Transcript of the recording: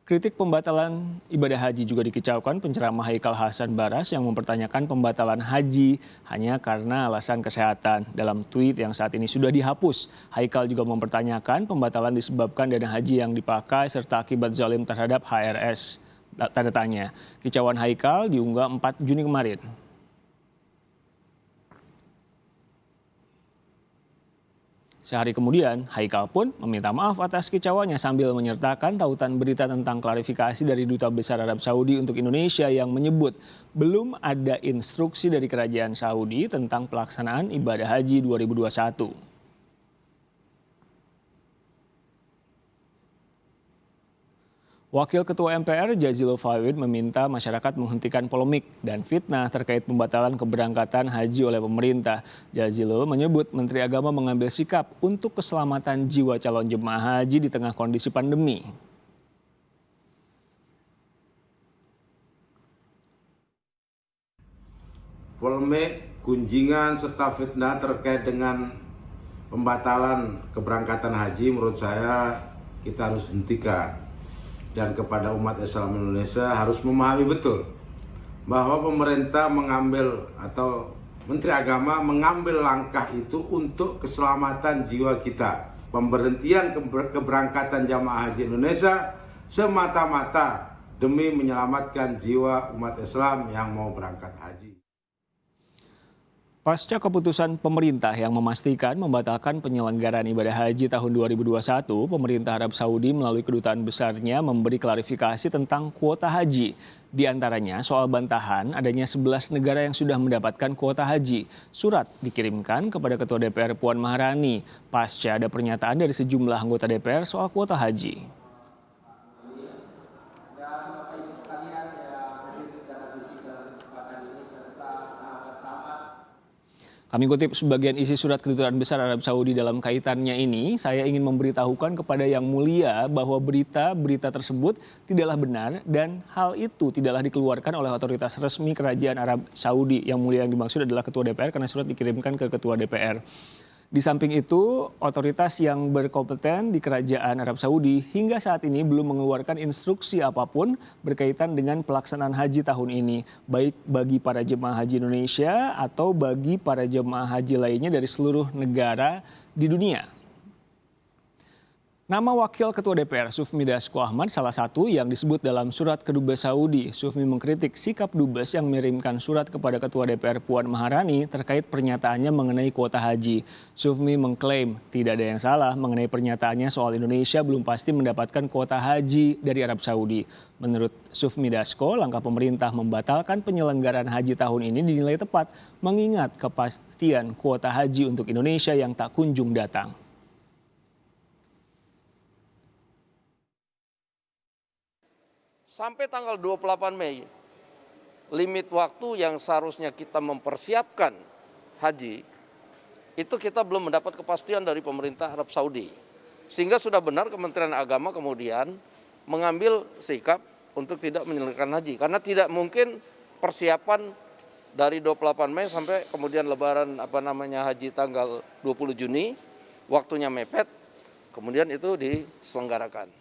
Kritik pembatalan ibadah haji juga dikicaukan penceramah Haikal Hasan Baras yang mempertanyakan pembatalan haji hanya karena alasan kesehatan. Dalam tweet yang saat ini sudah dihapus, Haikal juga mempertanyakan pembatalan disebabkan dana haji yang dipakai serta akibat zalim terhadap HRS. Tanda tanya. Kicauan Haikal diunggah 4 Juni kemarin. Sehari kemudian, Haikal pun meminta maaf atas kicauannya sambil menyertakan tautan berita tentang klarifikasi dari Duta Besar Arab Saudi untuk Indonesia yang menyebut belum ada instruksi dari Kerajaan Saudi tentang pelaksanaan ibadah haji 2021. Wakil Ketua MPR Jazilul Fawait meminta masyarakat menghentikan polemik dan fitnah terkait pembatalan keberangkatan haji oleh pemerintah. Jazilul menyebut Menteri Agama mengambil sikap untuk keselamatan jiwa calon jemaah haji di tengah kondisi pandemi. Polemik, gunjingan, serta fitnah terkait dengan pembatalan keberangkatan haji menurut saya kita harus hentikan. Dan kepada umat Islam Indonesia harus memahami betul bahwa pemerintah mengambil atau Menteri Agama mengambil langkah itu untuk keselamatan jiwa kita. Pemberhentian keberangkatan jamaah haji Indonesia semata-mata demi menyelamatkan jiwa umat Islam yang mau berangkat haji. Pasca keputusan pemerintah yang memastikan membatalkan penyelenggaraan ibadah haji tahun 2021, pemerintah Arab Saudi melalui kedutaan besarnya memberi klarifikasi tentang kuota haji. Di antaranya soal bantahan adanya 11 negara yang sudah mendapatkan kuota haji. Surat dikirimkan kepada Ketua DPR Puan Maharani pasca ada pernyataan dari sejumlah anggota DPR soal kuota haji. Kami kutip sebagian isi surat kedutaan besar Arab Saudi dalam kaitannya ini, saya ingin memberitahukan kepada Yang Mulia bahwa berita-berita tersebut tidaklah benar dan hal itu tidaklah dikeluarkan oleh otoritas resmi Kerajaan Arab Saudi. Yang Mulia yang dimaksud adalah Ketua DPR karena surat dikirimkan ke Ketua DPR. Di samping itu, otoritas yang berkompeten di Kerajaan Arab Saudi hingga saat ini belum mengeluarkan instruksi apapun berkaitan dengan pelaksanaan haji tahun ini, baik bagi para jemaah haji Indonesia atau bagi para jemaah haji lainnya dari seluruh negara di dunia. Nama Wakil Ketua DPR Sufmi Dasko Ahmad salah satu yang disebut dalam surat ke Dubes Saudi. Sufmi mengkritik sikap Dubes yang mengirimkan surat kepada Ketua DPR Puan Maharani terkait pernyataannya mengenai kuota haji. Sufmi mengklaim tidak ada yang salah mengenai pernyataannya soal Indonesia belum pasti mendapatkan kuota haji dari Arab Saudi. Menurut Sufmi Dasko, langkah pemerintah membatalkan penyelenggaraan haji tahun ini dinilai tepat mengingat kepastian kuota haji untuk Indonesia yang tak kunjung datang. Sampai tanggal 28 Mei, limit waktu yang seharusnya kita mempersiapkan haji, itu kita belum mendapat kepastian dari pemerintah Arab Saudi. Sehingga sudah benar Kementerian Agama kemudian mengambil sikap untuk tidak menyelenggarkan haji. Karena tidak mungkin persiapan dari 28 Mei sampai kemudian lebaran haji tanggal 20 Juni, waktunya mepet, kemudian itu diselenggarakan.